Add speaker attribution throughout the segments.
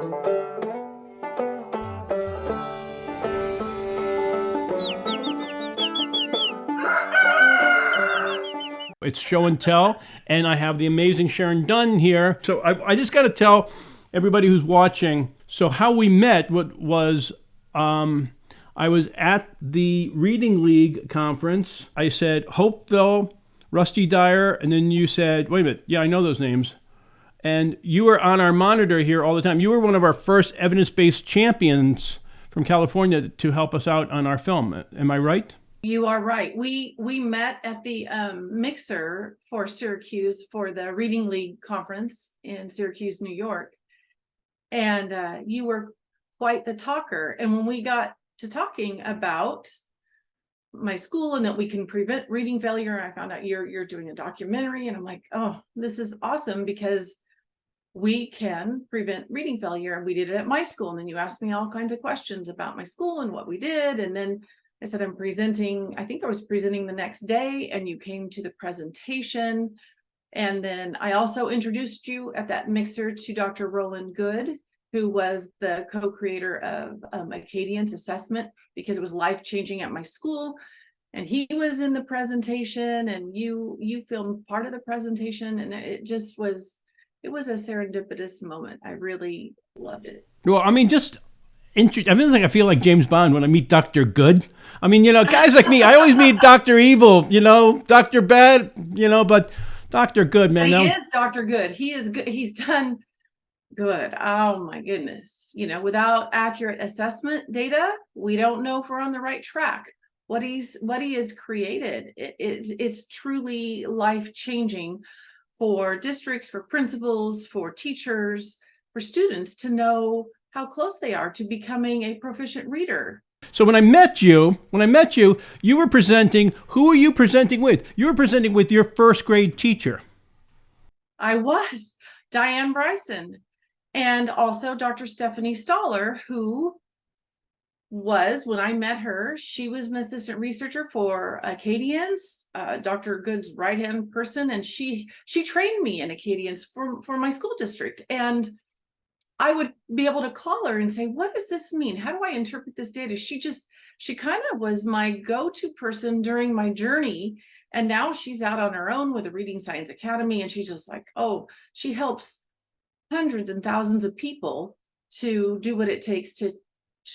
Speaker 1: It's show and tell, and I have the amazing Sharon Dunn here. So I just got to tell everybody who's watching. So how we met was I was at the Reading League conference. I said Hopeville, Rusty Dyer, and then you said, wait a minute, yeah, I know those names. And you were on our monitor here all the time. You were one of our first evidence-based champions from California to help us out on our film. Am I right?
Speaker 2: You are right. We met at the mixer for Syracuse for the Reading League conference in Syracuse, New York. And you were quite the talker. And when we got to talking about my school and that we can prevent reading failure, I found out you're doing a documentary, and I'm like, oh, this is awesome because we can prevent reading failure. And we did it at my school. And then you asked me all kinds of questions about my school and what we did. And then I said, I'm presenting. I think I was presenting the next day, and you came to the presentation. And then I also introduced you at that mixer to Dr. Roland Good, who was the co-creator of Acadian's assessment, because it was life-changing at my school. And he was in the presentation, and you filmed part of the presentation, and it was a serendipitous moment. I really loved it.
Speaker 1: Well, I mean, I feel like James Bond when I meet Dr. Good. I mean, guys like me, I always meet Dr. Evil, Dr. Bad, but Dr. Good, man.
Speaker 2: He is Dr. Good. He is good. He's done good. Oh my goodness. Without accurate assessment data, we don't know if we're on the right track. What he has created, it's truly life-changing for districts, for principals, for teachers, for students to know how close they are to becoming a proficient reader.
Speaker 1: So when I met you, you were presenting. Who were you presenting with? You were presenting with your first grade teacher.
Speaker 2: I was Diane Bryson, and also Dr. Stephanie Stoller, who was, when I met her, she was an assistant researcher for Acadians, Dr. Good's right-hand person, and she trained me in Acadians for my school district. And I would be able to call her and say, what does this mean? How do I interpret this data? She kind of was my go-to person during my journey. And now she's out on her own with the Reading Science Academy. And she's just like, she helps hundreds and thousands of people to do what it takes to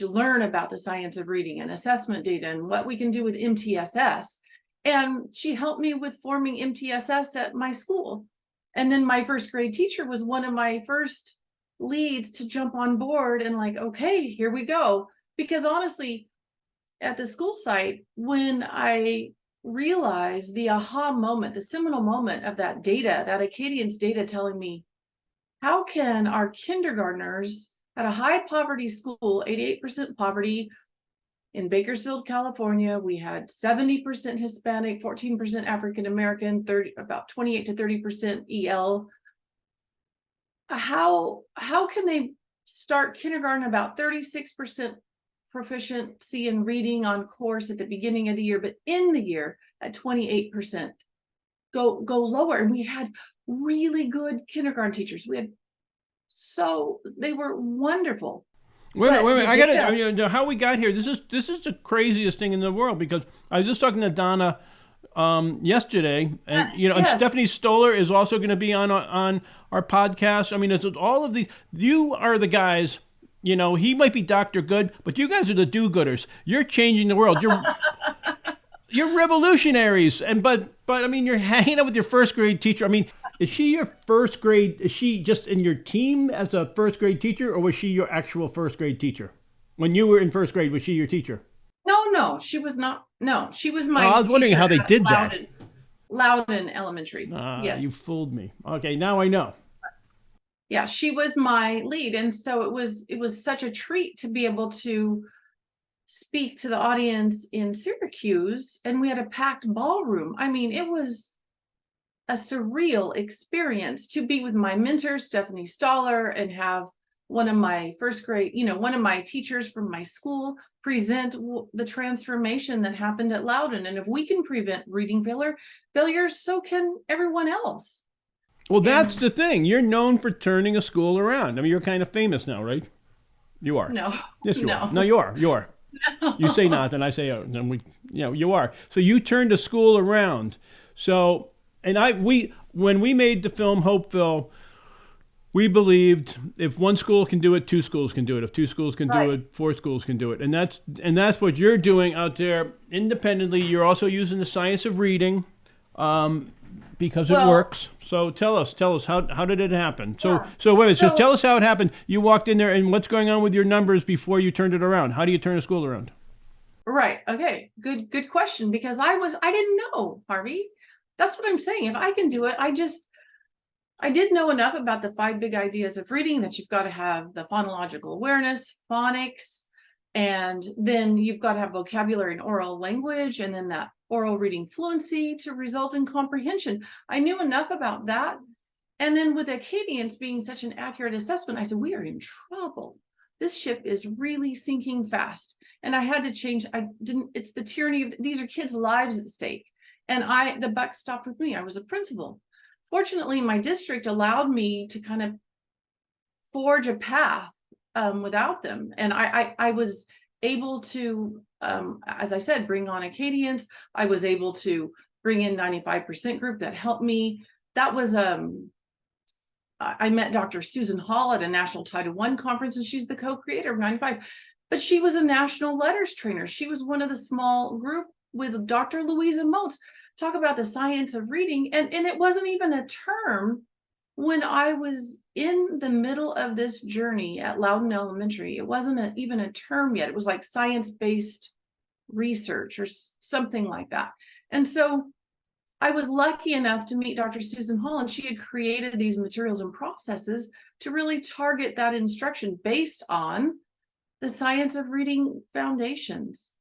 Speaker 2: learn about the science of reading and assessment data and what we can do with MTSS. And she helped me with forming MTSS at my school. And then my first grade teacher was one of my first leads to jump on board and like, okay, here we go. Because honestly, at the school site, when I realized the aha moment, the seminal moment of that data, that Acadians data telling me, how can our kindergartners at a high poverty school, 88% poverty in Bakersfield, California, we had 70% Hispanic, 14% African American, about 28 to 30% EL. How can they start kindergarten about 36% proficiency in reading on course at the beginning of the year, but in the year at 28%? Go lower. And we had really good kindergarten teachers. They were wonderful.
Speaker 1: Wait a minute. How we got here. This is the craziest thing in the world, because I was just talking to Donna yesterday, and
Speaker 2: yes.
Speaker 1: And Stephanie Stoller is also going to be on our podcast. I mean, it's all of these. You are the guys. He might be Dr. Good, but you guys are the do-gooders. You're changing the world. You're revolutionaries. But I mean, you're hanging out with your first grade teacher. I mean, is she your first grade? Is she just in your team as a first grade teacher, or was she your actual first grade teacher? When you were in first grade, was she your teacher?
Speaker 2: No, she was not. No, she was my
Speaker 1: I was wondering how they did that.
Speaker 2: Loudon Elementary. Yes.
Speaker 1: You fooled me. Okay, now I know.
Speaker 2: Yeah, she was my lead. And so it was such a treat to be able to speak to the audience in Syracuse, and we had a packed ballroom. I mean, it was a surreal experience to be with my mentor, Stephanie Stoller, and have one of my first grade, one of my teachers from my school present the transformation that happened at Loudon. And if we can prevent reading failure, so can everyone else.
Speaker 1: Well, that's
Speaker 2: And
Speaker 1: the thing. You're known for turning a school around. I mean, you're kind of famous now, right? You are.
Speaker 2: no,
Speaker 1: Yes, you are. No,
Speaker 2: no.
Speaker 1: you are. You are. You say not, and I say, oh, then we, you are. So you turned a school around. So, and when we made the film Hopeville, we believed if one school can do it, two schools can do it. If two schools can do
Speaker 2: Right.
Speaker 1: it, four schools can do it. And that's what you're doing out there independently. You're also using the science of reading, um, because it
Speaker 2: Well,
Speaker 1: works. So tell us how did it happen? So
Speaker 2: yeah.
Speaker 1: so wait a minute. So
Speaker 2: So
Speaker 1: tell us how it happened. You walked in there, and what's going on with your numbers before you turned it around? How do you turn a school around?
Speaker 2: right. Okay. Good question. Because I didn't know, Harvey. That's what I'm saying. If I can do it, I did know enough about the five big ideas of reading that you've got to have the phonological awareness, phonics, and then you've got to have vocabulary and oral language, and then that oral reading fluency to result in comprehension. I knew enough about that. And then with Acadians being such an accurate assessment, I said, we are in trouble. This ship is really sinking fast. And I had to change. I didn't, it's the tyranny of these are kids' lives at stake. And the buck stopped with me. I was a principal. Fortunately, my district allowed me to kind of forge a path without them. And I was able to, as I said, bring on Acadians. I was able to bring in 95% group that helped me. That was I met Dr. Susan Hall at a national Title I conference, and she's the co-creator of 95. But she was a national letters trainer. She was one of the small group with Dr. Louisa Moats. Talk about the science of reading. And it wasn't even a term when I was in the middle of this journey at Loudon Elementary. It wasn't even a term yet. It was like science-based research or something like that. And so I was lucky enough to meet Dr. Susan Hall, and she had created these materials and processes to really target that instruction based on the science of reading foundations,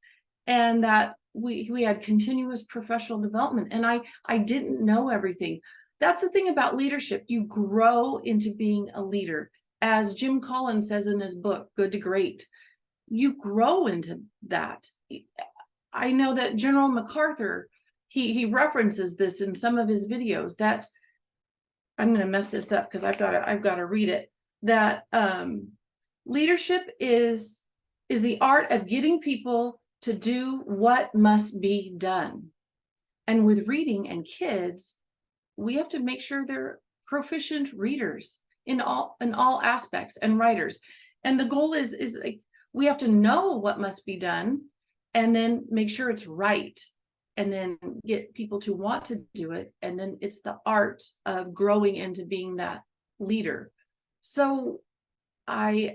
Speaker 2: and that we had continuous professional development. And I didn't know everything. That's the thing about leadership. You grow into being a leader. As Jim Collins says in his book, Good to Great, you grow into that. I know that General MacArthur, he references this in some of his videos, that I'm going to mess this up because I've got to read it, that leadership is the art of getting people to do what must be done. And with reading and kids, we have to make sure they're proficient readers in all aspects, and writers. And the goal is like, we have to know what must be done and then make sure it's right, and then get people to want to do it. And then it's the art of growing into being that leader. So I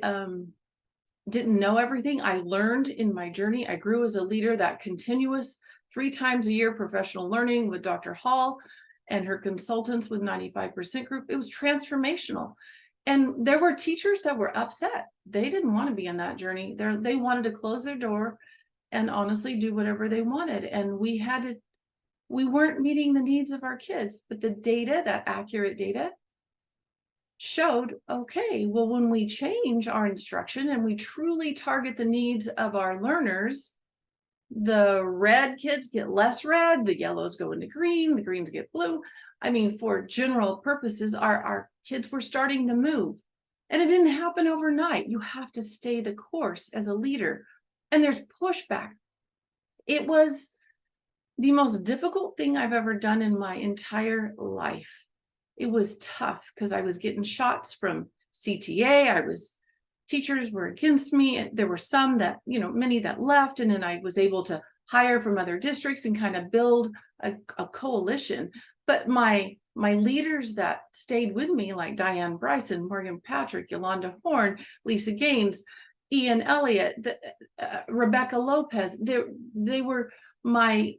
Speaker 2: didn't know everything. I learned in my journey. I grew as a leader. That continuous 3 times a year professional learning with Dr. Hall and her consultants with 95% group, it was transformational. And there were teachers that were upset. They didn't want to be on that journey. They wanted to close their door and honestly do whatever they wanted. And we weren't meeting the needs of our kids, but the data, that accurate data, showed, okay, well, when we change our instruction and we truly target the needs of our learners, the red kids get less red, the yellows go into green, the greens get blue. I mean, for general purposes, our kids were starting to move. And it didn't happen overnight. You have to stay the course as a leader. And there's pushback. It was the most difficult thing I've ever done in my entire life. It was tough because I was getting shots from CTA. Teachers were against me. And there were some that, many that left. And then I was able to hire from other districts and kind of build a coalition. But my leaders that stayed with me, like Diane Bryson, Morgan Patrick, Yolanda Horn, Lisa Gaines, Ian Elliott, Rebecca Lopez, they were my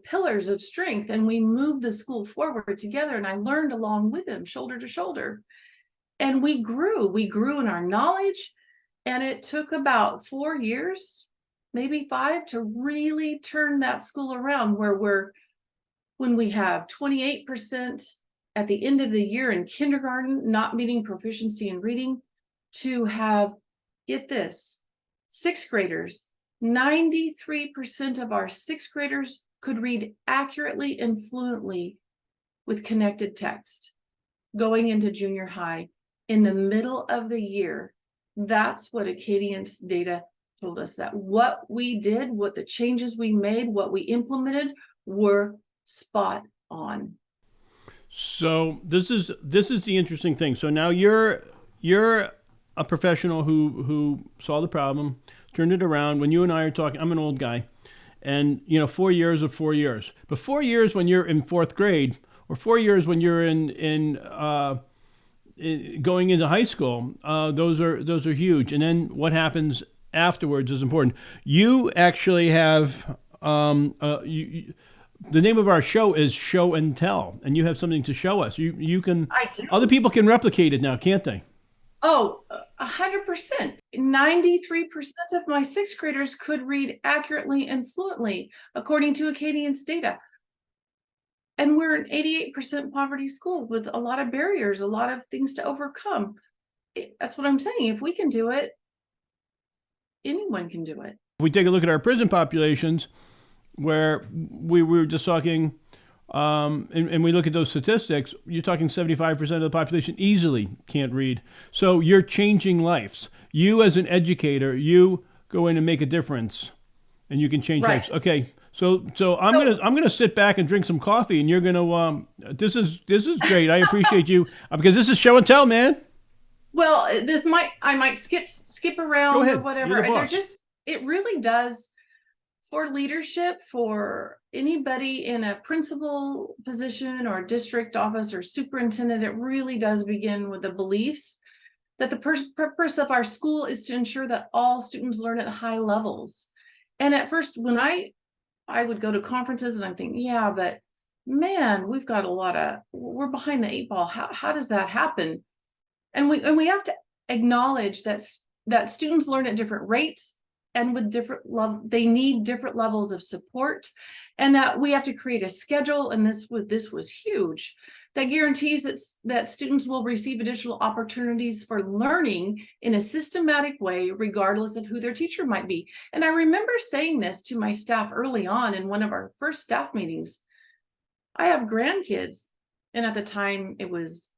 Speaker 2: pillars of strength, and we moved the school forward together, and I learned along with them, shoulder to shoulder. And we grew in our knowledge, and it took about 4 years, maybe 5, to really turn that school around, where when we have 28% at the end of the year in kindergarten not meeting proficiency in reading, to have, get this, 6th graders, 93% of our 6th graders could read accurately and fluently with connected text. going into junior high in the middle of the year. That's what Acadience data told us, that what we did, what the changes we made, what we implemented were spot on.
Speaker 1: So this is the interesting thing. So now you're a professional who saw the problem, turned it around. When you and I are talking, I'm an old guy, and 4 years of 4 years. But 4 years when you're in fourth grade, or 4 years when you're going into high school, those are huge. And then what happens afterwards is important. You actually have the name of our show is Show and Tell, and you have something to show us. You can
Speaker 2: I do.
Speaker 1: Other people can replicate it now, can't they?
Speaker 2: Oh, 100%. 93% of my sixth graders could read accurately and fluently, according to Acadience data. And we're an 88% poverty school with a lot of barriers, a lot of things to overcome. That's what I'm saying. If we can do it, anyone can do it.
Speaker 1: If we take a look at our prison populations, where we were just talking, and we look at those statistics, you're talking 75% of the population easily can't read. So you're changing lives. You, as an educator, you go in and make a difference, and you can change
Speaker 2: Right.
Speaker 1: lives. Okay. So I'm gonna sit back and drink some coffee, and you're gonna this is great. I appreciate you, because this is Show and Tell, man.
Speaker 2: Well, I might skip
Speaker 1: Go
Speaker 2: around or
Speaker 1: ahead.
Speaker 2: whatever.
Speaker 1: You're the
Speaker 2: They're
Speaker 1: boss.
Speaker 2: just, it really does, for leadership, for anybody in a principal position or district office or superintendent, it really does begin with the beliefs that the purpose of our school is to ensure that all students learn at high levels. And at first, when I would go to conferences and I'm thinking, yeah, but man, we're behind the eight ball. How does that happen? And we have to acknowledge that students learn at different rates and with they need different levels of support, and that we have to create a schedule. And this was huge, that guarantees that students will receive additional opportunities for learning in a systematic way, regardless of who their teacher might be. And I remember saying this to my staff early on in one of our first staff meetings. I have grandkids, and at the time it was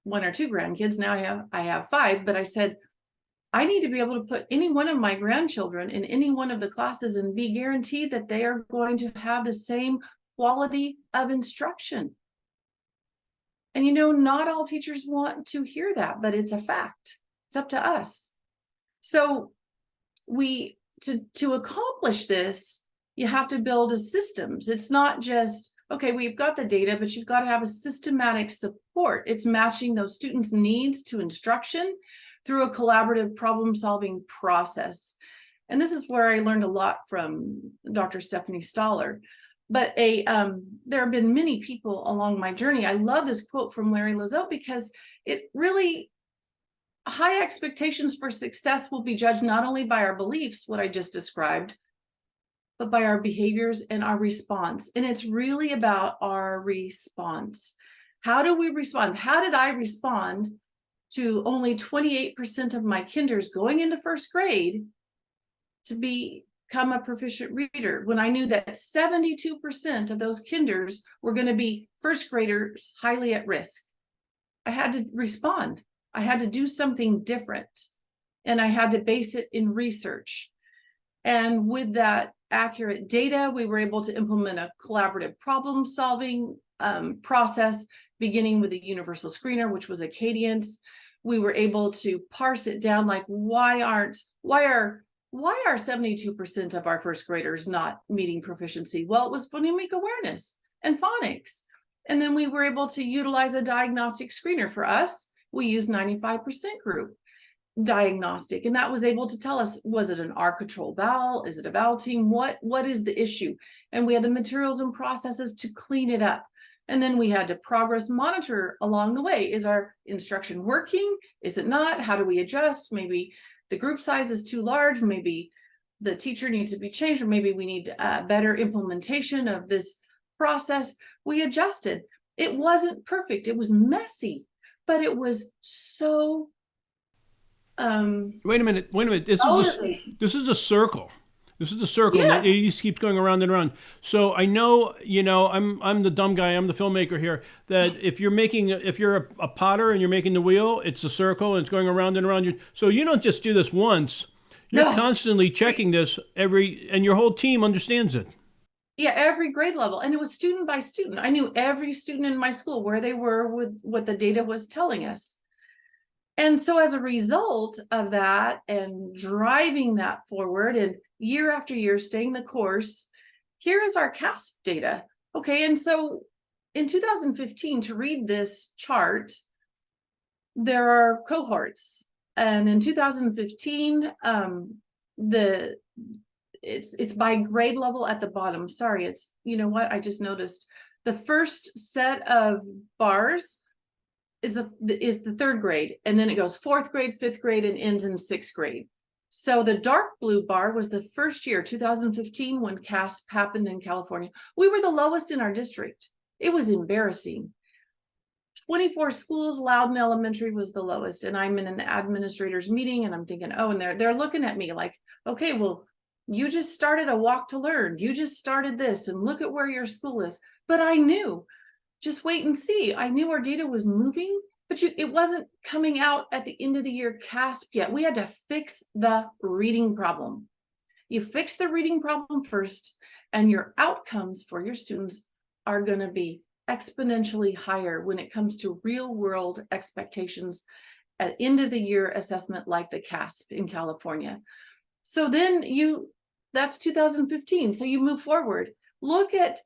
Speaker 2: one or two grandkids. Now I have five, but I said, I need to be able to put any one of my grandchildren in any one of the classes and be guaranteed that they are going to have the same quality of instruction. And not all teachers want to hear that, but it's a fact. It's up to us. So to accomplish this, you have to build a systems. It's not just, okay, we've got the data, but you've got to have a systematic support. It's matching those students' needs to instruction through a collaborative problem-solving process. And this is where I learned a lot from Dr. Stephanie Stoller. But there have been many people along my journey. I love this quote from Larry Lazote, because it really, high expectations for success will be judged not only by our beliefs, what I just described, but by our behaviors and our response. And it's really about our response. How do we respond? How did I respond to only 28% of my kinders going into first grade to become a proficient reader, when I knew that 72% of those kinders were going to be first graders highly at risk? I had to respond. I had to do something different, and I had to base it in research. And with that accurate data, we were able to implement a collaborative problem solving process, beginning with the universal screener, which was Acadience. We were able to parse it down, like why are 72% of our first graders not meeting proficiency? Well, it was phonemic awareness and phonics. And then we were able to utilize a diagnostic screener. For us, we used 95% group diagnostic, and that was able to tell us, was it an R control vowel? Is it a vowel team? What is the issue? And we had the materials and processes to clean it up. And then we had to progress monitor along the way. Is our instruction working? Is it not? How do we adjust? Maybe the group size is too large. Maybe the teacher needs to be changed, or maybe we need better implementation of this process. We adjusted. It wasn't perfect. It was messy, but it was so
Speaker 1: Wait a minute. This is a circle. This is the circle, and
Speaker 2: Yeah.
Speaker 1: it just keeps going around and around. So I know, I'm the dumb guy. I'm the filmmaker here. That if you're a potter and you're making the wheel, it's a circle and it's going around and around. So you don't just do this once. You're
Speaker 2: No.
Speaker 1: constantly checking this and your whole team understands it.
Speaker 2: Yeah, every grade level. And it was student by student. I knew every student in my school where they were with what the data was telling us. And so as a result of that and driving that forward and year after year staying the course, here is our CASP data. Okay, and so in 2015, to read this chart, there are cohorts. And in 2015, the it's by grade level at the bottom. Sorry, it's, you know what, I just noticed the first set of bars is the third grade, and then it goes fourth grade, fifth grade, and ends in sixth grade. So the dark blue bar was the first year, 2015, when CASP happened in California. We were the lowest in our district. It was embarrassing. 24 schools, Loudon Elementary was the lowest, and I'm in an administrator's meeting, and I'm thinking, oh, and they're looking at me like, okay, well, you just started a walk to learn. You just started this, and look at where your school is. But I knew, just wait and see. I knew our data was moving, but it wasn't coming out at the end of the year CASP yet. We had to fix the reading problem. You fix the reading problem first, and your outcomes for your students are going to be exponentially higher when it comes to real world expectations at end of the year assessment like the CASP in California. So then that's 2015. So you move forward. Look at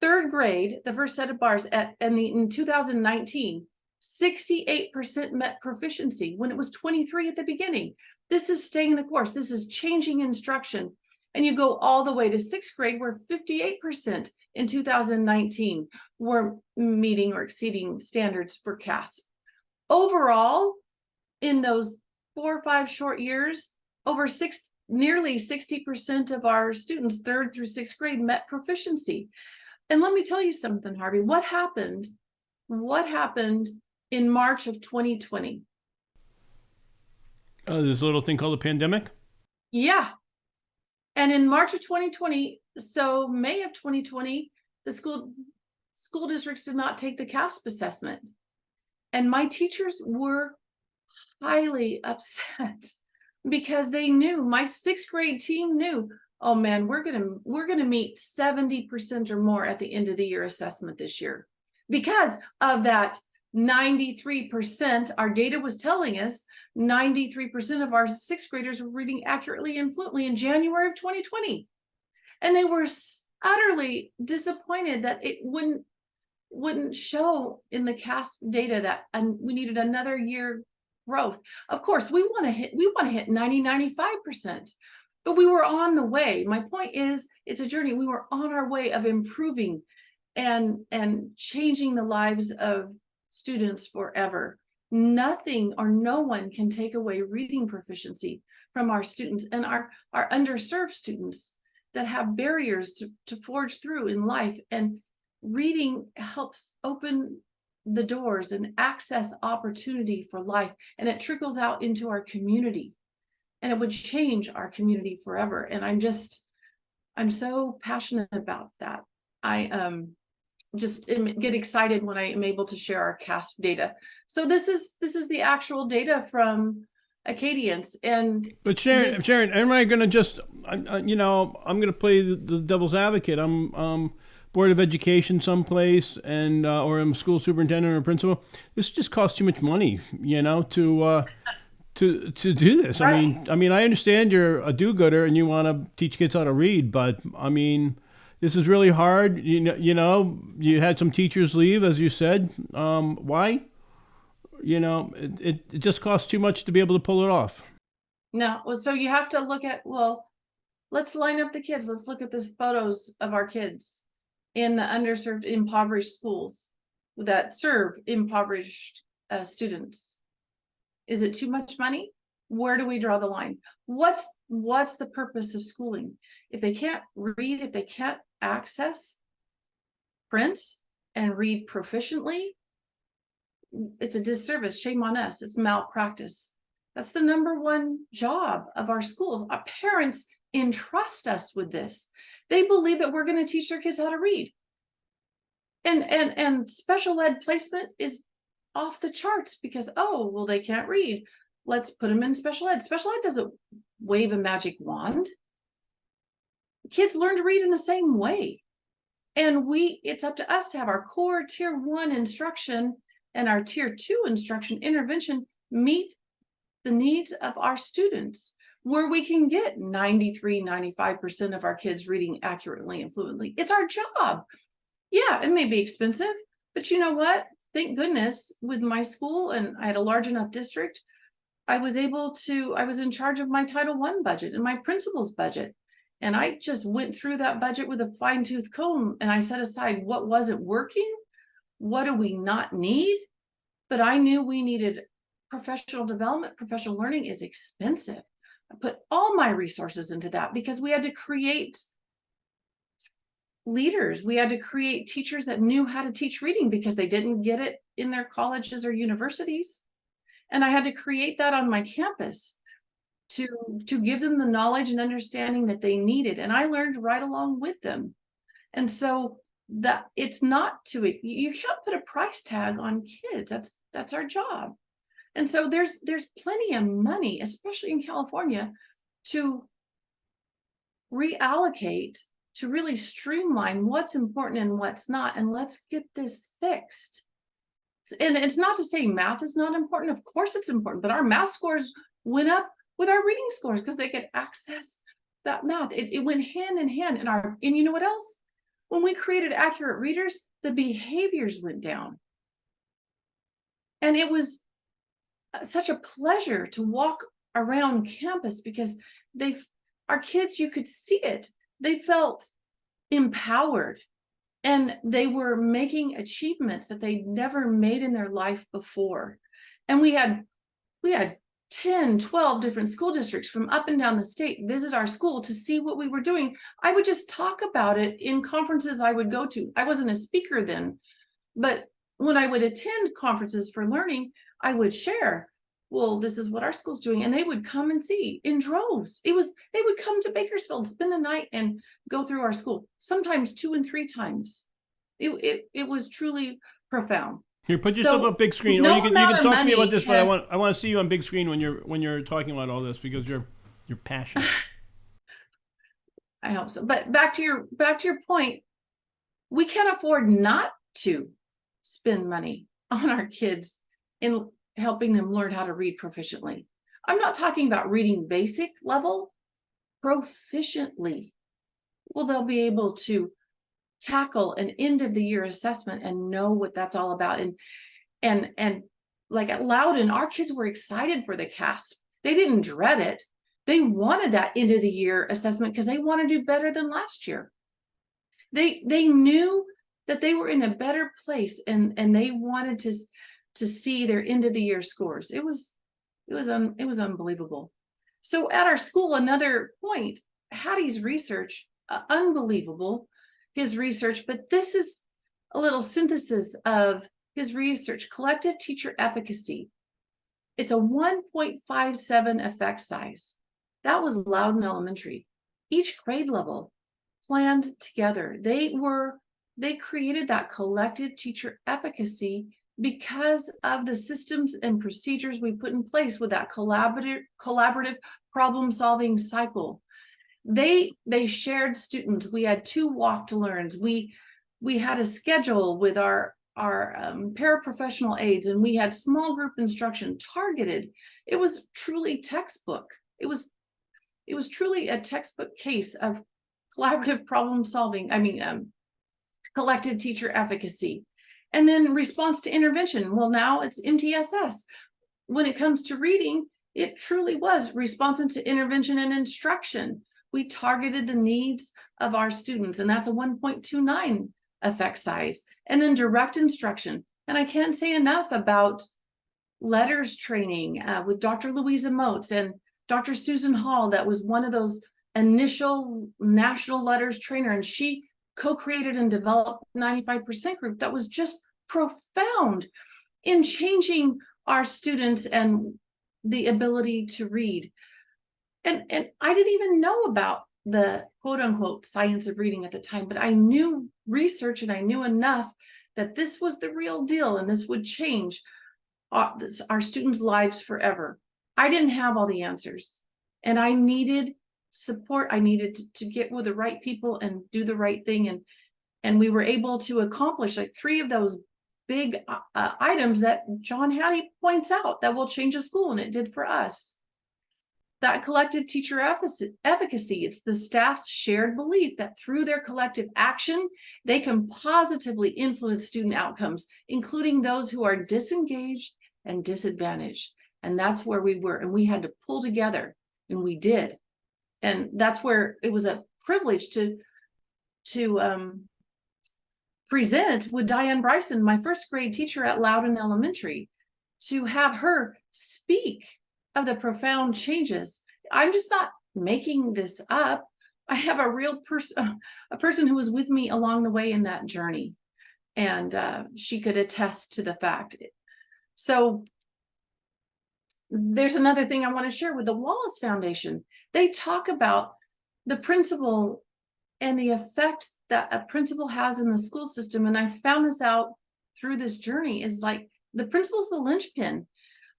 Speaker 2: third grade, the first set of bars in 2019, 68% met proficiency when it was 23 at the beginning. This is staying the course. This is changing instruction. And you go all the way to sixth grade, where 58% in 2019 were meeting or exceeding standards for CASP. Overall, in those 4 or 5 short years, nearly 60% of our students, third through sixth grade, met proficiency. And let me tell you something, Harvey. What happened in March of 2020?
Speaker 1: This little thing called a pandemic.
Speaker 2: Yeah. And in March of 2020, so May of 2020, the school districts did not take the CASP assessment. And my teachers were highly upset because they knew, my sixth grade team knew, oh man, we're gonna meet 70% or more at the end of the year assessment this year. Because of that 93%, our data was telling us 93% of our sixth graders were reading accurately and fluently in January of 2020. And they were utterly disappointed that it wouldn't show in the CASP data that we needed another year growth. Of course, we want to hit 95%, but we were on the way. My point is, it's a journey. We were on our way of improving and changing the lives of students forever. Nothing or no one can take away reading proficiency from our students and our underserved students that have barriers to forge through in life. And reading helps open the doors and access opportunity for life, and it trickles out into our community, and it would change our community forever. And I'm so passionate about that. I just get excited when I am able to share our CASP data. So this is the actual data from Acadians.
Speaker 1: But Sharon, am I going to just, I'm going to play the devil's advocate. I'm Board of Education someplace, and or I'm school superintendent or principal. This just costs too much money, to do this.
Speaker 2: Right.
Speaker 1: I mean, I understand you're a do-gooder and you want to teach kids how to read, but I mean, this is really hard. You had some teachers leave, as you said. Why? It just costs too much to be able to pull it off.
Speaker 2: No, well, so you have to look at, let's line up the kids. Let's look at the photos of our kids in the underserved, impoverished schools that serve impoverished students. Is it too much money? Where do we draw the line? What's the purpose of schooling? If they can't read, if they can't access print and read proficiently, it's a disservice. Shame on us. It's malpractice. That's the number one job of our schools. Our parents entrust us with this. They believe that we're going to teach their kids how to read. And special ed placement is off the charts because, oh, well, they can't read. Let's put them in special ed. Special ed doesn't wave a magic wand. Kids learn to read in the same way. And it's up to us to have our core tier 1 instruction and our tier 2 instruction intervention meet the needs of our students, where we can get 93-95% of our kids reading accurately and fluently. It's our job. Yeah, it may be expensive, but you know what? Thank goodness with my school, and I had a large enough district, I was in charge of my Title I budget and my principal's budget. And I just went through that budget with a fine-tooth comb, and I set aside what wasn't working, what do we not need. But I knew we needed professional development. Professional learning is expensive. I put all my resources into that because we had to create leaders. We had to create teachers that knew how to teach reading because they didn't get it in their colleges or universities. And I had to create that on my campus to give them the knowledge and understanding that they needed. And I learned right along with them. And so that it's not you can't put a price tag on kids. That's our job. And so there's plenty of money, especially in California, to reallocate, to really streamline what's important and what's not. And let's get this fixed. And it's not to say math is not important. Of course it's important, but our math scores went up with our reading scores because they could access that math. It went hand in hand. And you know what else? When we created accurate readers, the behaviors went down. And it was such a pleasure to walk around campus because our kids, you could see it. They felt empowered and they were making achievements that they'd never made in their life before. And we had 10, 12 different school districts from up and down the state visit our school to see what we were doing. I would just talk about it in conferences I would go to. I wasn't a speaker then, but when I would attend conferences for learning, I would share, well, this is what our school's doing. And they would come and see in droves. They would come to Bakersfield, spend the night and go through our school, sometimes 2 and 3 times. It was truly profound.
Speaker 1: Here, put yourself on big screen, or you can talk to me about this. But I want to see you on big screen when you're talking about all this because you're passionate.
Speaker 2: I hope so. But back to your point, we can't afford not to spend money on our kids in helping them learn how to read proficiently. I'm not talking about reading basic level, proficiently. Well, they'll be able to tackle an end of the year assessment and know what that's all about. And like at Loudon, our kids were excited for the CASP. They didn't dread it. They wanted that end of the year assessment because they want to do better than last year. They knew that they were in a better place and they wanted to see their end of the year scores. It was unbelievable. So at our school, another point, Hattie's research, unbelievable. His research, but this is a little synthesis of his research, collective teacher efficacy. It's a 1.57 effect size. That was Loudon Elementary. Each grade level planned together. They created that collective teacher efficacy because of the systems and procedures we put in place with that collaborative problem-solving cycle. They shared students. We had 2 walk to learns. We had a schedule with our paraprofessional aides, and we had small group instruction targeted. It was truly textbook. It was truly a textbook case of collaborative problem solving. Collective teacher efficacy. And then response to intervention. Well, now it's MTSS. When it comes to reading, it truly was responsive to intervention and instruction. We targeted the needs of our students, and that's a 1.29 effect size. And then direct instruction. And I can't say enough about letters training with Dr. Louisa Motes and Dr. Susan Hall. That was one of those initial national letters trainer, and she co-created and developed 95% group that was just profound in changing our students and the ability to read. and I didn't even know about the quote unquote science of reading at the time, but I knew research and I knew enough that this was the real deal and this would change our students' lives forever. I didn't have all the answers, and I needed support. I needed to get with the right people and do the right thing, and we were able to accomplish like 3 of those big items that John Hattie points out that will change a school, and it did for us. That collective teacher efficacy, it's the staff's shared belief that through their collective action, they can positively influence student outcomes, including those who are disengaged and disadvantaged. And that's where we were, and we had to pull together, and we did. And that's where it was a privilege to present with Diane Bryson, my first grade teacher at Loudon Elementary, to have her speak of the profound changes. I'm just not making this up. I have a real person, a person who was with me along the way in that journey, and she could attest to the fact. So there's another thing I want to share with the Wallace Foundation. They talk about the principal and the effect that a principal has in the school system. And I found this out through this journey, is like the principal's the linchpin.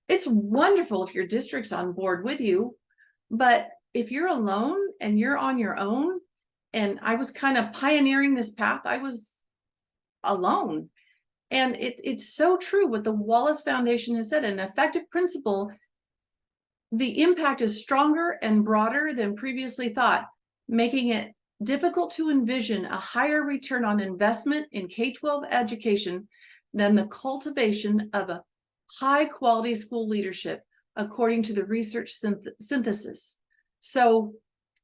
Speaker 2: It's wonderful if your district's on board with you, but if you're alone and you're on your own, and I was kind of pioneering this path, I was alone. And it's so true what the Wallace Foundation has said. An effective principal, the impact is stronger and broader than previously thought, making it difficult to envision a higher return on investment in K-12 education than the cultivation of a high-quality school leadership, according to the research synthesis. So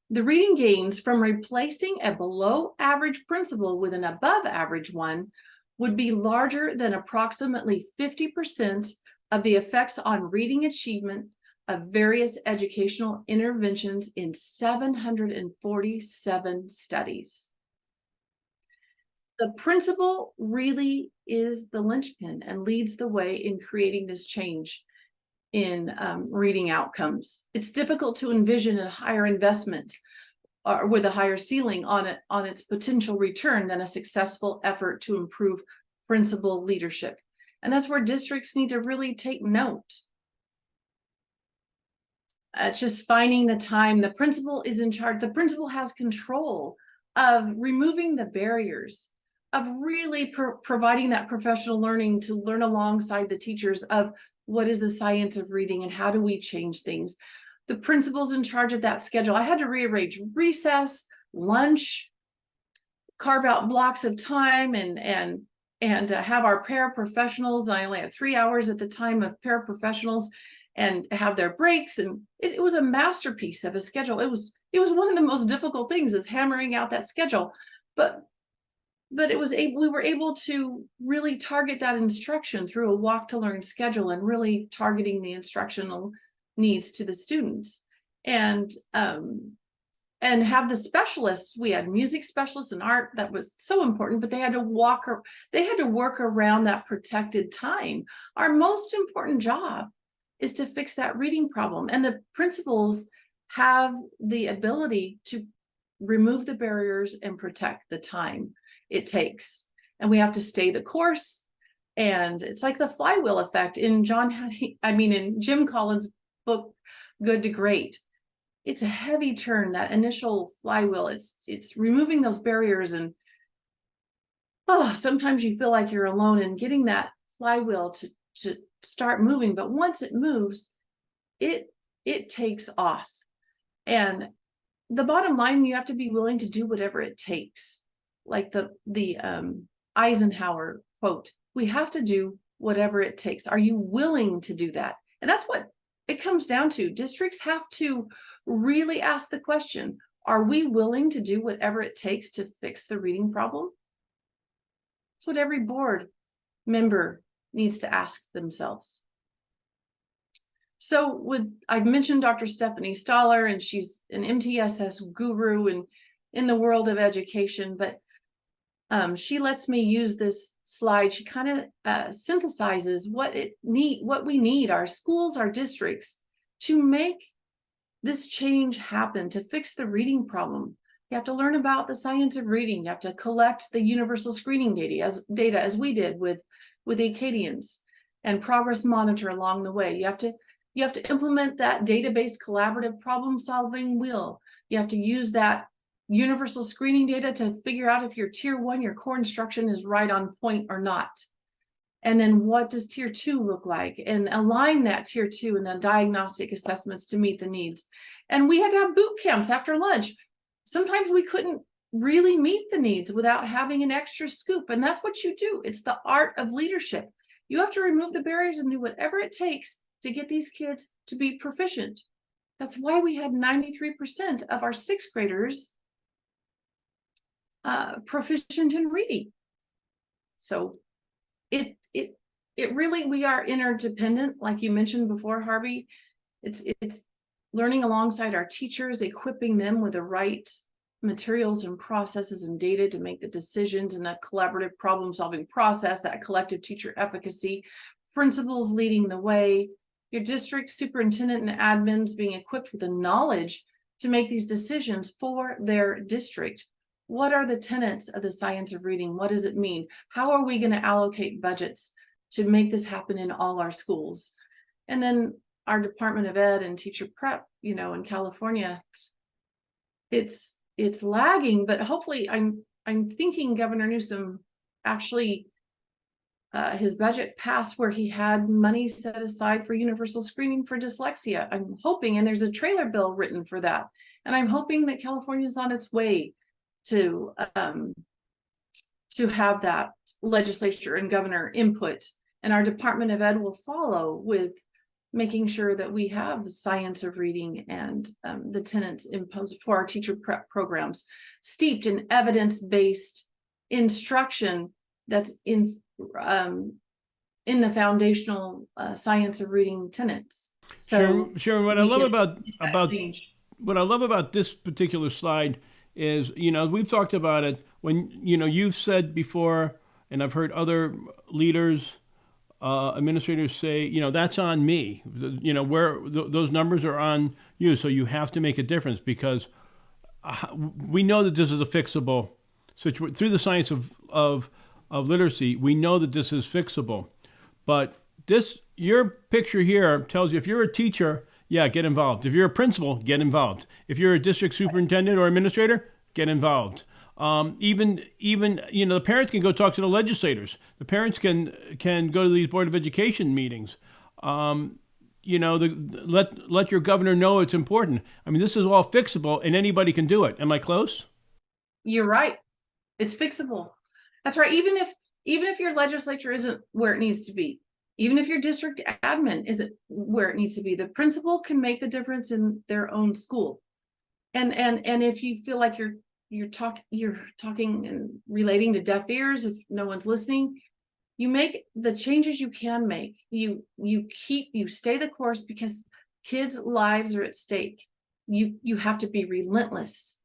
Speaker 2: the reading gains from replacing a below-average principal with an above-average one would be larger than approximately 50% of the effects on reading achievement of various educational interventions in 747 studies. The principal really is the linchpin and leads the way in creating this change in reading outcomes. It's difficult to envision a higher investment or with a higher ceiling on its potential return than a successful effort to improve principal leadership. And that's where districts need to really take note. It's just finding the time. The principal is in charge. The principal has control of removing the barriers, of really providing that professional learning to learn alongside the teachers of what is the science of reading and how do we change things. The principal's in charge of that schedule. I had to rearrange recess, lunch, carve out blocks of time, and have our paraprofessionals. I only had 3 hours at the time of paraprofessionals, and have their breaks. And it was a masterpiece of a schedule. It was one of the most difficult things, is hammering out that schedule. But we were able to really target that instruction through a walk to learn schedule, and really targeting the instructional needs to the students, and have the specialists. We had music specialists and art, that was so important, but they had to work around that protected time. Our most important job is to fix that reading problem, and the principals have the ability to remove the barriers and protect the time it takes. And we have to stay the course. And it's like the flywheel effect in in Jim Collins' book, Good to Great. It's a heavy turn, that initial flywheel. It's removing those barriers, and sometimes you feel like you're alone, and getting that flywheel to start moving. But once it moves, it takes off. And the bottom line, you have to be willing to do whatever it takes. Like the Eisenhower quote, we have to do whatever it takes. Are you willing to do that? And that's what it comes down to. Districts have to really ask the question, are we willing to do whatever it takes to fix the reading problem? That's what every board member needs to ask themselves. So I've mentioned Dr. Stephanie Stoller, and she's an MTSS guru in the world of education, but she lets me use this slide. She kind of synthesizes what we need, our schools, our districts, to make this change happen to fix the reading problem. You have to learn about the science of reading. You have to collect the universal screening data as we did with Acadians, and progress monitor along the way. You have to implement that database collaborative problem solving wheel. You have to use that universal screening data to figure out if your tier 1, your core instruction, is right on point or not. And then what does tier 2 look like, and align that tier 2 and the diagnostic assessments to meet the needs. And we had to have boot camps after lunch. Sometimes we couldn't really meet the needs without having an extra scoop. And that's what you do. It's the art of leadership. You have to remove the barriers and do whatever it takes to get these kids to be proficient. That's why we had 93% of our 6th graders proficient in reading. So it really, we are interdependent, like you mentioned before, Harvey. It's learning alongside our teachers, equipping them with the right materials and processes and data to make the decisions in a collaborative problem solving process, that collective teacher efficacy, principals leading the way, your district superintendent and admins being equipped with the knowledge to make these decisions for their district. What are the tenets of the science of reading? What does it mean? How are we going to allocate budgets to make this happen in all our schools? And then our Department of Ed and teacher prep, in California, it's lagging, but hopefully I'm thinking Governor Newsom actually his budget passed where he had money set aside for universal screening for dyslexia. I'm hoping, and there's a trailer bill written for that. And I'm hoping that California is on its way to have that legislature and governor input, and our Department of Ed will follow with making sure that we have science of reading and the tenets imposed for our teacher prep programs, steeped in evidence-based instruction that's in the foundational science of reading tenets. So,
Speaker 1: Sharon, what I love about this particular slide is, we've talked about it when, you've said before, and I've heard other leaders, administrators say, that's on me. Those numbers are on you. So you have to make a difference, because we know that this is a fixable situation through the science of literacy. We know that this is fixable, but your picture here tells you, if you're a teacher, yeah, get involved. If you're a principal, get involved. If you're a district superintendent or administrator, get involved. Even the parents can go talk to the legislators. The parents can go to these Board of Education meetings. Let your governor know it's important. I mean, this is all fixable, and anybody can do it. Am I close?
Speaker 2: You're right. It's fixable. That's right. Even if your legislature isn't where it needs to be, even if your district admin isn't where it needs to be, the principal can make the difference in their own school. And if you feel like you're talking and relating to deaf ears, if no one's listening, you make the changes you can make. You stay the course, because kids' lives are at stake. You have to be relentless.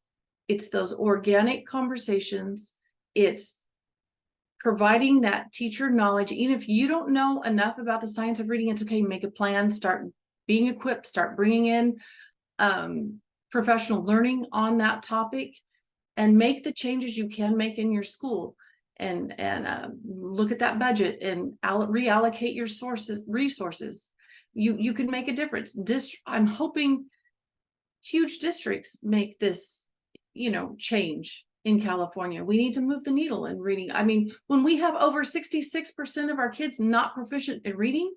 Speaker 2: It's those organic conversations. It's providing that teacher knowledge. Even if you don't know enough about the science of reading, it's okay. Make a plan, start being equipped, start bringing in professional learning on that topic, and make the changes you can make in your school, and look at that budget and reallocate your resources. You can make a difference. I'm hoping huge districts make this, change in California. We need to move the needle in reading. I mean, when we have over 66% of our kids not proficient in reading,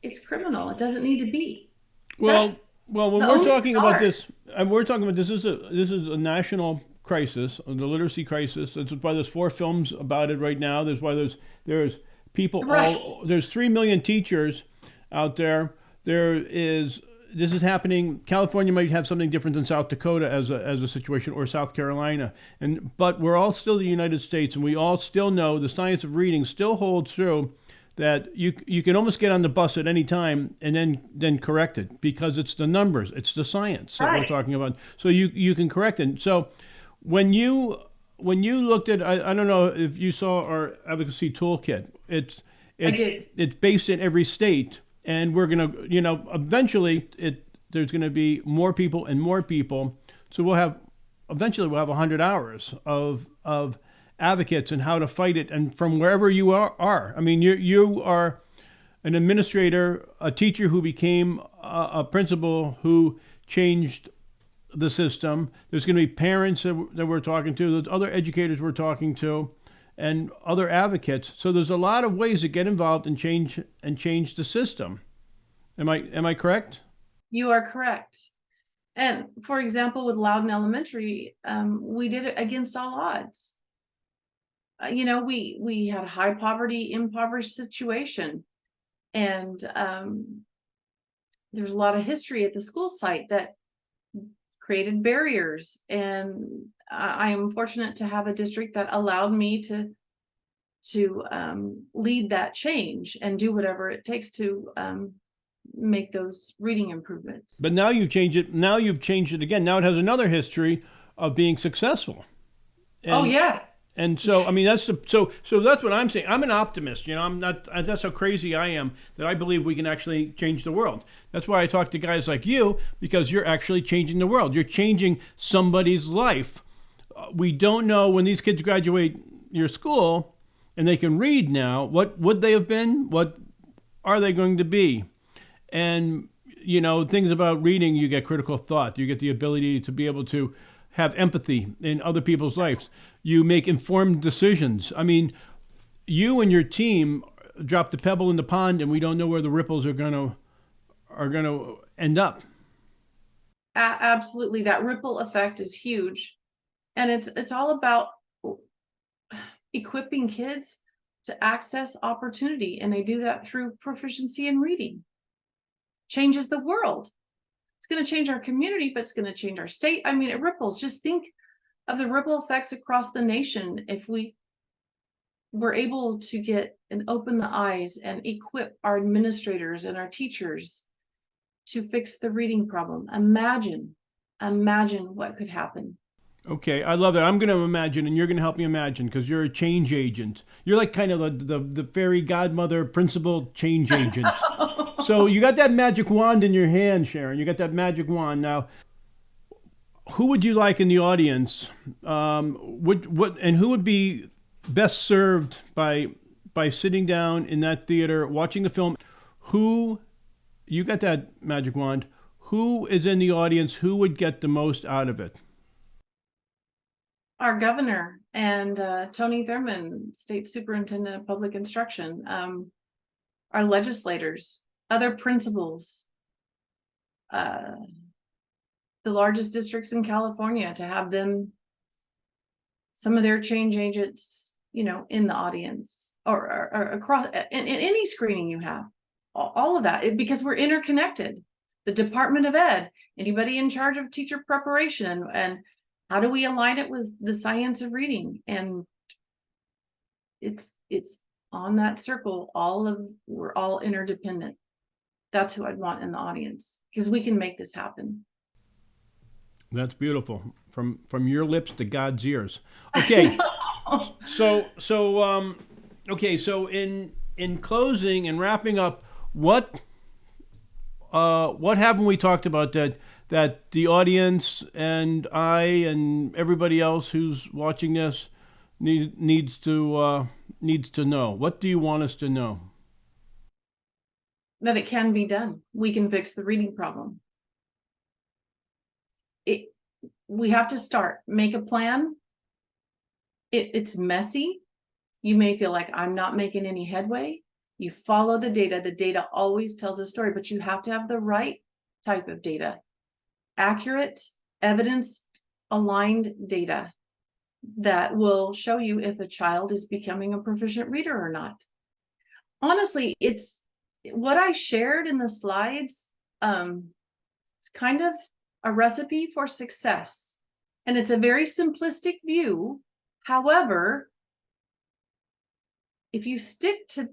Speaker 2: it's criminal. It doesn't need to be.
Speaker 1: Well, when we're talking about this, This is a national crisis, the literacy crisis. That's why there's 4 films about it right now. There's why there's people.
Speaker 2: Right.
Speaker 1: There's 3 million teachers out there. This is happening. California might have something different than South Dakota as a situation, or South Carolina. But we're all still the United States, and we all still know the science of reading still holds true. That you can almost get on the bus at any time and then correct it, because it's the numbers, it's the science that we're talking about. So you can correct it. So when you looked at, I don't know if you saw our advocacy toolkit.
Speaker 2: I did.
Speaker 1: It's based in every state, and we're going to, eventually there's going to be more people and more people. So eventually we'll have 100 hours of advocates and how to fight it, and from wherever you are. I mean, you are an administrator, a teacher who became a principal who changed the system. There's going to be parents that we're talking to. There's other educators we're talking to, and other advocates. So there's a lot of ways to get involved and change the system. Am I correct?
Speaker 2: You are correct. And for example, with Loudon Elementary, we did it against all odds. We had a high poverty, impoverished situation, and there's a lot of history at the school site that created barriers. And I am fortunate to have a district that allowed me to lead that change and do whatever it takes to make those reading improvements.
Speaker 1: But now you've changed it. Now you've changed it again. Now it has another history of being successful.
Speaker 2: Oh, yes.
Speaker 1: And so, I mean, so that's what I'm saying. I'm an optimist. I'm not. That's how crazy I am, that I believe we can actually change the world. That's why I talk to guys like you, because you're actually changing the world. You're changing somebody's life. We don't know when these kids graduate your school and they can read now, what would they have been? What are they going to be? And, things about reading, you get critical thought. You get the ability to be able to have empathy in other people's lives. You make informed decisions. I mean, you and your team drop the pebble in the pond, and we don't know where the ripples are going to end up.
Speaker 2: Absolutely, that ripple effect is huge, and it's all about equipping kids to access opportunity, and they do that through proficiency in reading. Changes the world. It's going to change our community, but it's going to change our state. I mean, it ripples. Just think of the ripple effects across the nation if we were able to get and open the eyes and equip our administrators and our teachers to fix the reading problem. Imagine what could happen.
Speaker 1: Okay, I love that. I'm going to imagine, and you're going to help me imagine, because you're a change agent. You're like kind of the fairy godmother, principal change agent. So you got that magic wand in your hand, Sharon. You got that magic wand. Now, who would you like in the audience? Who would be best served by sitting down in that theater, watching the film? You got that magic wand. Who is in the audience? Who would get the most out of it?
Speaker 2: Our governor and Tony Thurmond, State Superintendent of Public Instruction, our legislators, other principals, the largest districts in California, to have them, some of their change agents, in the audience or across in any screening you have, all of that, because we're interconnected. The Department of Ed, anybody in charge of teacher preparation, and how do we align it with the science of reading? And it's on that circle. We're all interdependent. That's who I'd want in the audience, because we can make this happen.
Speaker 1: That's beautiful. From your lips to God's ears. Okay. So in closing and wrapping up, what haven't we talked about that the audience and I and everybody else who's watching this needs to know? What do you want us to know?
Speaker 2: That it can be done. We can fix the reading problem. We have to start, make a plan. It's messy. You may feel like I'm not making any headway. You follow the data. The data always tells a story, but you have to have the right type of data. Accurate, evidence-aligned data that will show you if a child is becoming a proficient reader or not. Honestly, it's what I shared in the slides. It's kind of a recipe for success, and it's a very simplistic view. However, if you stick to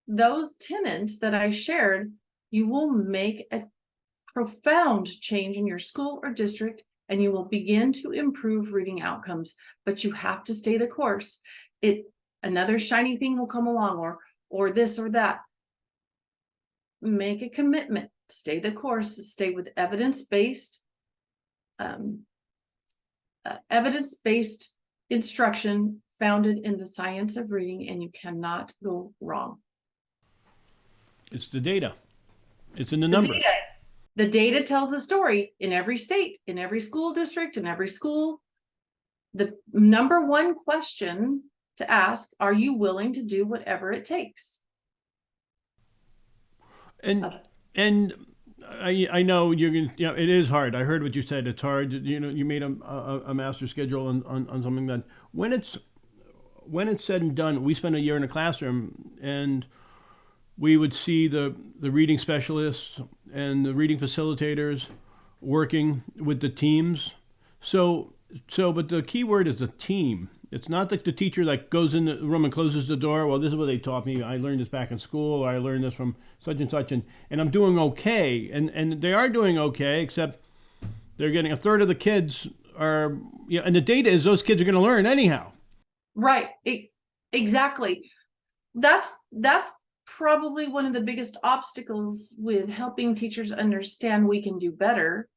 Speaker 2: those tenets that I shared, you will make a profound change in your school or district, and you will begin to improve reading outcomes. But you have to stay the course. Another shiny thing will come along, or this or that. make a commitment, stay the course, stay with evidence-based instruction founded in the science of reading, and you cannot go wrong.
Speaker 1: It's the data. It's in the
Speaker 2: It's
Speaker 1: numbers.
Speaker 2: data. The data tells the story in every state, in every school district, in every school. The number one question to ask, are you willing to do whatever it takes?
Speaker 1: And I know you're gonna, it is hard. I heard what you said. It's hard. You made a master schedule on something that when it's said and done, we spent a year in a classroom and we would see the reading specialists and the reading facilitators working with the teams. But the key word is the team. It's not like the teacher that goes in the room and closes the door. Well, this is what they taught me. I learned this back in school, or I learned this from such, and I'm doing okay. And they are doing okay, except they're getting a third of the kids are, and the data is those kids are going to learn anyhow.
Speaker 2: Right. Exactly. That's probably one of the biggest obstacles with helping teachers understand we can do better,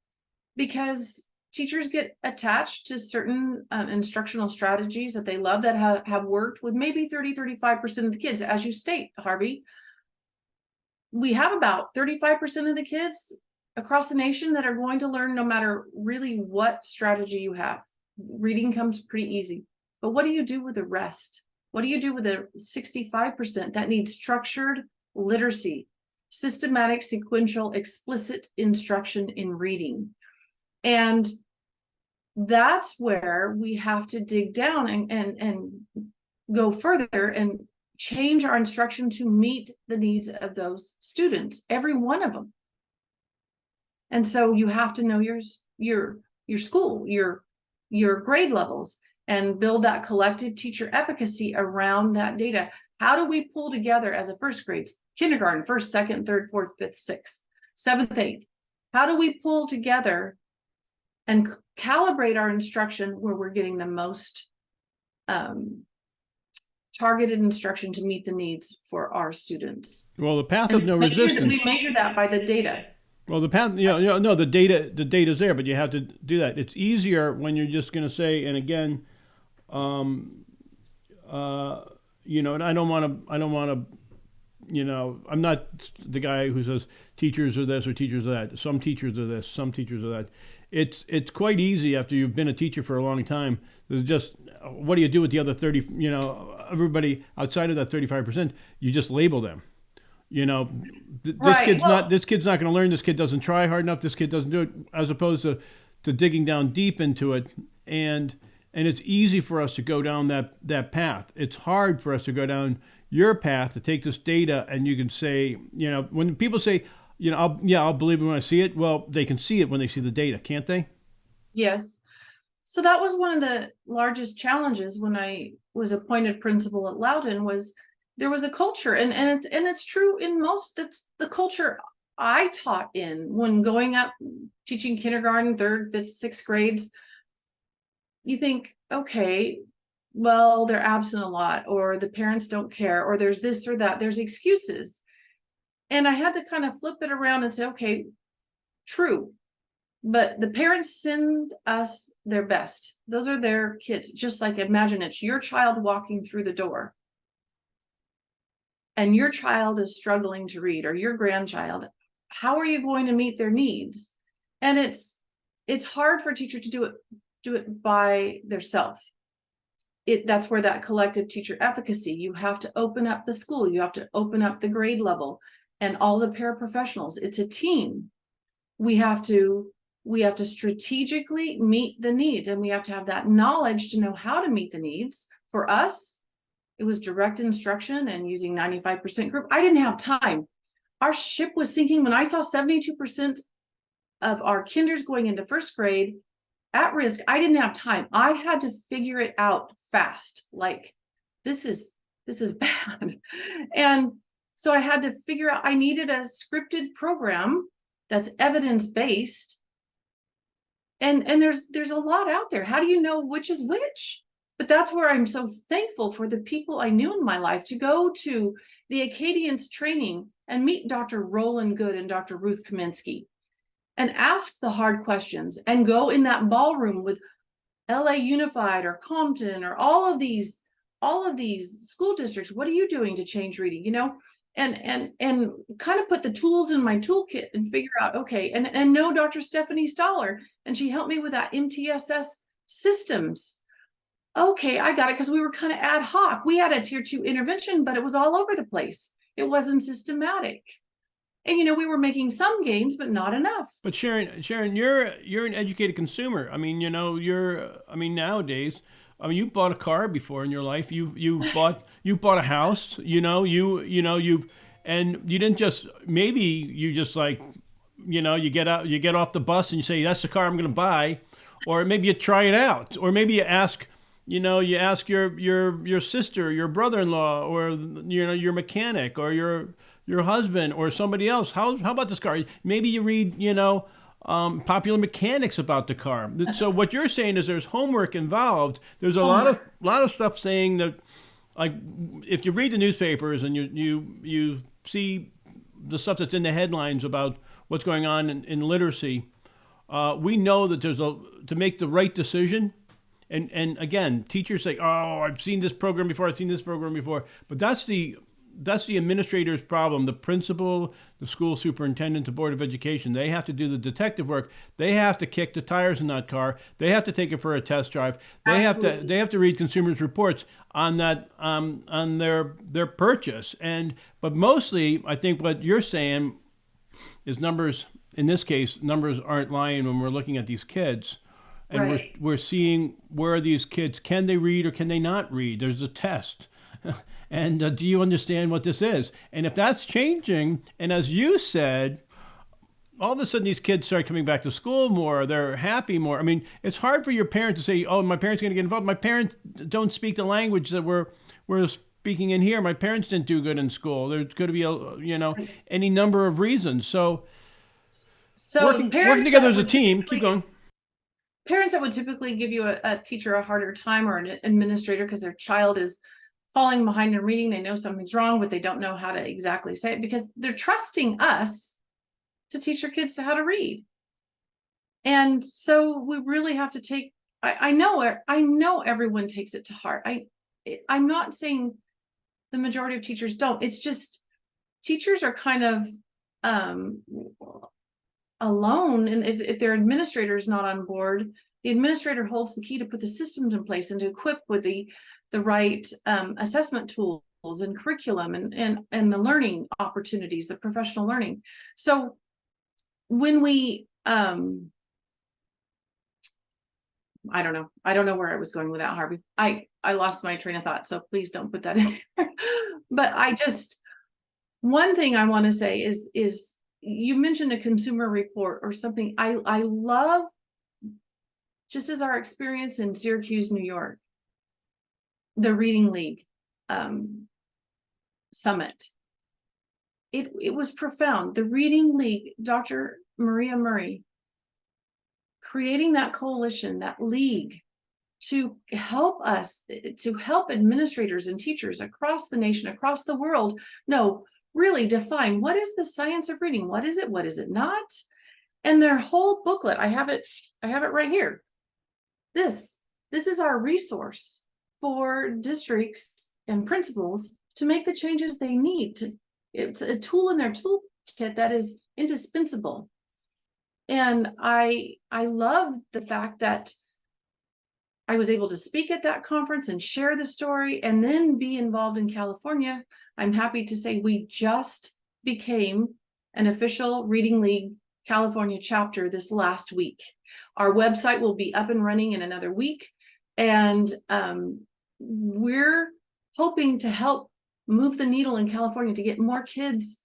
Speaker 2: because teachers get attached to certain instructional strategies that they love, that have worked with maybe 35% of the kids. As you state, Harvey, we have about 35% of the kids across the nation that are going to learn no matter really what strategy you have. Reading comes pretty easy. But what do you do with the rest? What do you do with the 65% that need structured literacy, systematic, sequential, explicit instruction in reading? And that's where we have to dig down and go further and change our instruction to meet the needs of those students, every one of them. And so you have to know your school, your grade levels, and build that collective teacher efficacy around that data. How do we pull together as a first grade, kindergarten, first, second, third, fourth, fifth, sixth, seventh, eighth? How do we pull together and calibrate our instruction where we're getting the most targeted instruction to meet the needs for our students?
Speaker 1: Well, the path of no resistance.
Speaker 2: We measure that by the data.
Speaker 1: Well, the path, no, the data's there, but you have to do that. It's easier when you're just going to say, and again, and I don't want to, I'm not the guy who says teachers are this or teachers are that. Some teachers are this, some teachers are that. It's quite easy after you've been a teacher for a long time. There's just, what do you do with the other 30, everybody outside of that 35%, you just label them. This kid's not going to learn. This kid doesn't try hard enough. This kid doesn't do it, as opposed to digging down deep into it. And it's easy for us to go down that path. It's hard for us to go down your path, to take this data and you can say, when people say, I'll believe it when I see it. Well, they can see it when they see the data, can't they?
Speaker 2: Yes. So that was one of the largest challenges when I was appointed principal at Loudon, was there was a culture, and it's true in that's the culture I taught in when going up teaching kindergarten, third, fifth, sixth grades. You think, okay, well, they're absent a lot, or the parents don't care, or there's this or that, there's excuses. And I had to kind of flip it around and say, okay, true, but the parents send us their best. Those are their kids. Just like, imagine it's your child walking through the door and your child is struggling to read, or your grandchild. How are you going to meet their needs? And it's hard for a teacher to do it by themselves. That's where that collective teacher efficacy, you have to open up the school, you have to open up the grade level and all the paraprofessionals. It's a team. We have to strategically meet the needs, and we have to have that knowledge to know how to meet the needs. For us, it was direct instruction and using 95% group. I didn't have time. Our ship was sinking when I saw 72% of our kinders going into first grade at risk. I didn't have time. I had to figure it out fast. Like, this is bad. And so I had to figure out, I needed a scripted program that's evidence-based. And there's a lot out there. How do you know which is which? But that's where I'm so thankful for the people I knew in my life to go to the Acadians training and meet Dr. Roland Good and Dr. Ruth Kaminsky and ask the hard questions and go in that ballroom with LA Unified or Compton or all of these school districts. What are you doing to change reading? You know, and kind of put the tools in my toolkit and figure out, okay, and know Dr. Stephanie Stoller, and she helped me with that MTSS systems. Okay, I got it, because we were kind of ad hoc. We had a tier 2 intervention, but it was all over the place. It wasn't systematic. And, you know, we were making some gains, but not enough.
Speaker 1: But Sharon, you're an educated consumer. I mean, you know, nowadays, I mean, you bought a car before in your life. You bought a house. You've and you didn't just maybe you just like, you get off the bus and you say that's the car I'm going to buy, or maybe you try it out, or maybe you ask your sister, your brother-in-law, or your mechanic, or your husband, or somebody else. How about this car? Maybe you read popular mechanics about the car. So what you're saying is there's homework involved. There's a lot of stuff saying that, like, if you read the newspapers and you see the stuff that's in the headlines about what's going on in literacy, we know that to make the right decision. And again, teachers say, "Oh, I've seen this program before. I've seen this program before." But that's the administrator's problem. The principal, the school superintendent, the board of education, they have to do the detective work. They have to kick the tires in that car. They have to take it for a test drive.
Speaker 2: Absolutely.
Speaker 1: They have to read consumers reports on that on their purchase. But mostly, I think what you're saying is numbers. In this case, numbers aren't lying when we're looking at these kids. And
Speaker 2: Right.
Speaker 1: we're seeing where these kids, can they read or can they not read? There's a test. And do you understand what this is? And if that's changing, and as you said, all of a sudden these kids start coming back to school more, they're happy more. I mean, it's hard for your parent to say, oh, my parents are going to get involved. My parents don't speak the language that we're speaking in here. My parents didn't do good in school. There's going to be any number of reasons. So
Speaker 2: So
Speaker 1: working
Speaker 2: parents
Speaker 1: together
Speaker 2: that
Speaker 1: as a
Speaker 2: would
Speaker 1: team,
Speaker 2: typically
Speaker 1: keep going.
Speaker 2: parents that would typically give you a teacher a harder time, or an administrator, because their child is falling behind in reading. They know something's wrong, but they don't know how to exactly say it, because they're trusting us to teach their kids how to read. And so we really have to take, I know everyone takes it to heart. I'm not saying the majority of teachers don't. It's just teachers are kind of alone, and if their administrator is not on board, the administrator holds the key to put the systems in place and to equip with the right assessment tools and curriculum and the learning opportunities, the professional learning. So when we I don't know where I was going with that, Harvey. I lost my train of thought, so please don't put that in there. But one thing I want to say is you mentioned a consumer report or something. I love, just as our experience in Syracuse, New York, the Reading League summit. It was profound. The Reading League, Dr. Maria Murray, creating that coalition, that league, to help administrators and teachers across the nation, across the world, really define what is the science of reading, what is it not. And their whole booklet, I have it right here. This is our resource for districts and principals to make the changes they need. It's a tool in their toolkit that is indispensable. And I love the fact that I was able to speak at that conference and share the story, and then be involved in California. I'm happy to say we just became an official Reading League California chapter this last week. Our website will be up and running in another week, and we're hoping to help move the needle in California to get more kids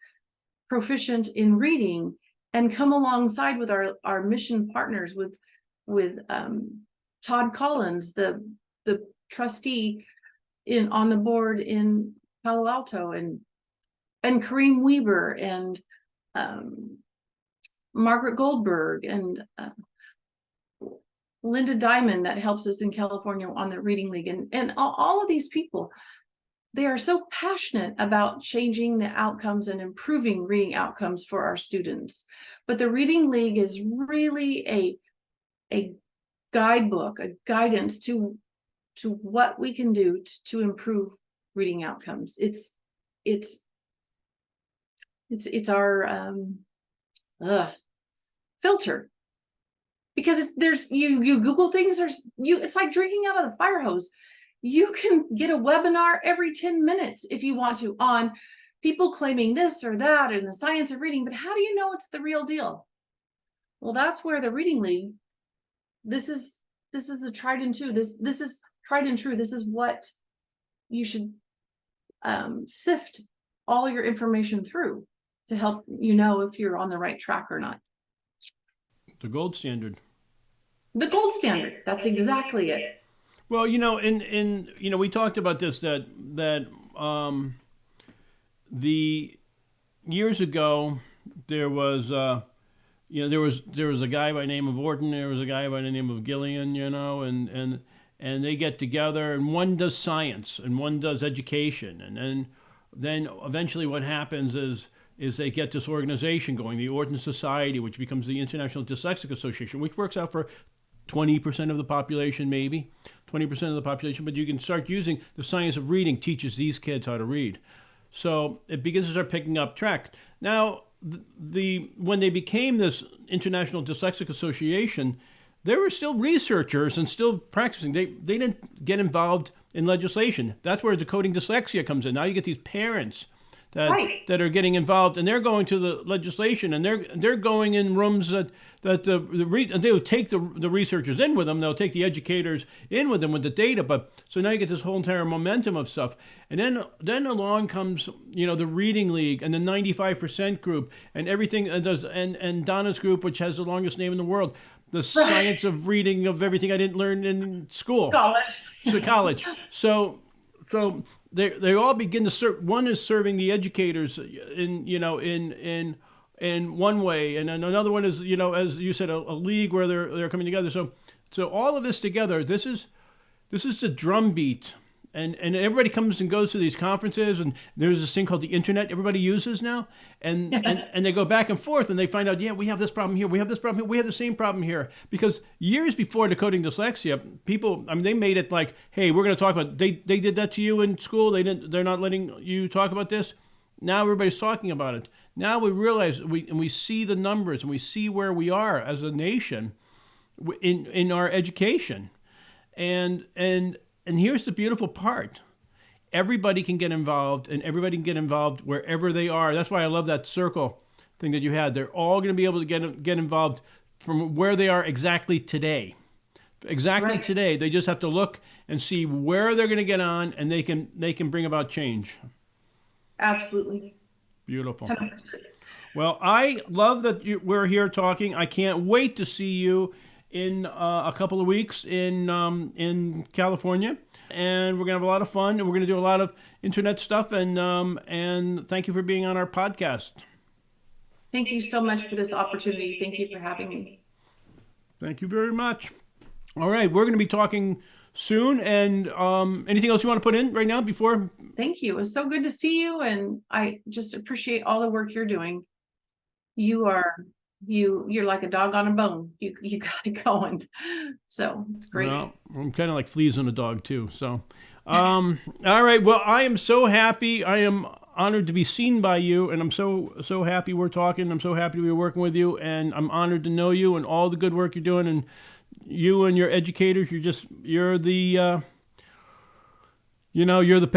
Speaker 2: proficient in reading, and come alongside with our mission partners, with Todd Collins, the trustee on the board in Palo Alto, and Kareem Weaver, and Margaret Goldberg, and Linda Diamond, that helps us in California on the Reading League, and all of these people. they are so passionate about changing the outcomes and improving reading outcomes for our students. But the Reading League is really a guidebook, a guidance to what we can do to improve reading outcomes. It's our filter, because there's you Google things, it's like drinking out of the fire hose. You can get a webinar every 10 minutes if you want to on people claiming this or that in the science of reading, but how do you know it's the real deal? Well, that's where the Reading League, this is the tried and true. This is tried and true. This is what you should sift all your information through to help you know if you're on the right track or not.
Speaker 1: The gold standard.
Speaker 2: The gold standard. That's exactly it.
Speaker 1: Well, we talked about this that the years ago there was there was a guy by the name of Orton, there was a guy by the name of Gillian, and they get together, and one does science and one does education, and then eventually what happens is they get this organization going, the Orton Society, which becomes the International Dyslexic Association, which works out for 20% of the population, maybe 20% of the population, but you can start using the science of reading, teaches these kids how to read. So it begins to start picking up track. Now, when they became this International Dyslexic Association, there were still researchers and still practicing. They didn't get involved in legislation. That's where decoding dyslexia comes in. Now you get these parents that are getting involved, and they're going to the legislation, and they're going in rooms that they would take the researchers in with them. They'll take the educators in with them with the data. But so now you get this whole entire momentum of stuff, and then along comes the Reading League and the 95% group and everything, and Donna's group, which has the longest name in the world. The science of reading of everything I didn't learn in school. College. So they all begin to serve. One is serving the educators in one way, and then another one is as you said, a league where they're coming together. So all of this together, this is the drumbeat. And everybody comes and goes to these conferences, and there's this thing called the internet everybody uses now, and they go back and forth, and they find out, we have this problem here, we have this problem here, we have the same problem here. Because years before decoding dyslexia, people, they made it like, hey, we're going to talk about, they did that to you in school, they're not letting you talk about this. Now everybody's talking about it. Now we realize, we see the numbers, and we see where we are as a nation in our education, and here's the beautiful part. Everybody can get involved, and everybody can get involved wherever they are. That's why I love that circle thing that you had. They're all going to be able to get involved from where they are exactly today. Exactly right. Today. They just have to look and see where they're going to get on, and they can bring about change.
Speaker 2: Absolutely.
Speaker 1: Beautiful.
Speaker 2: 100%.
Speaker 1: Well, I love that we're here talking. I can't wait to see you in a couple of weeks in California, and we're gonna have a lot of fun, and we're gonna do a lot of internet stuff, and thank you for being on our podcast.
Speaker 2: Thank you so much for this opportunity. Thank you for having me.
Speaker 1: Thank you very much. All right, we're gonna be talking soon, and anything else you want to put in right now before?
Speaker 2: Thank you. It was so good to see you, and I just appreciate all the work you're doing. You're like a dog on a bone. You got it going. So it's great.
Speaker 1: Well, I'm kind of like fleas on a dog too. So, all right. Well, I am so happy. I am honored to be seen by you, and I'm so happy we're talking. I'm so happy to be working with you, and I'm honored to know you and all the good work you're doing. And you and your educators, you're the you're the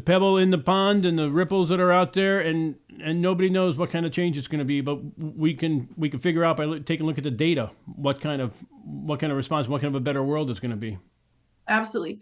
Speaker 1: pebble in the pond, and the ripples that are out there, and nobody knows what kind of change it's going to be, but we can figure out by taking a look at the data what kind of response, what kind of a better world it's going to be.
Speaker 2: Absolutely.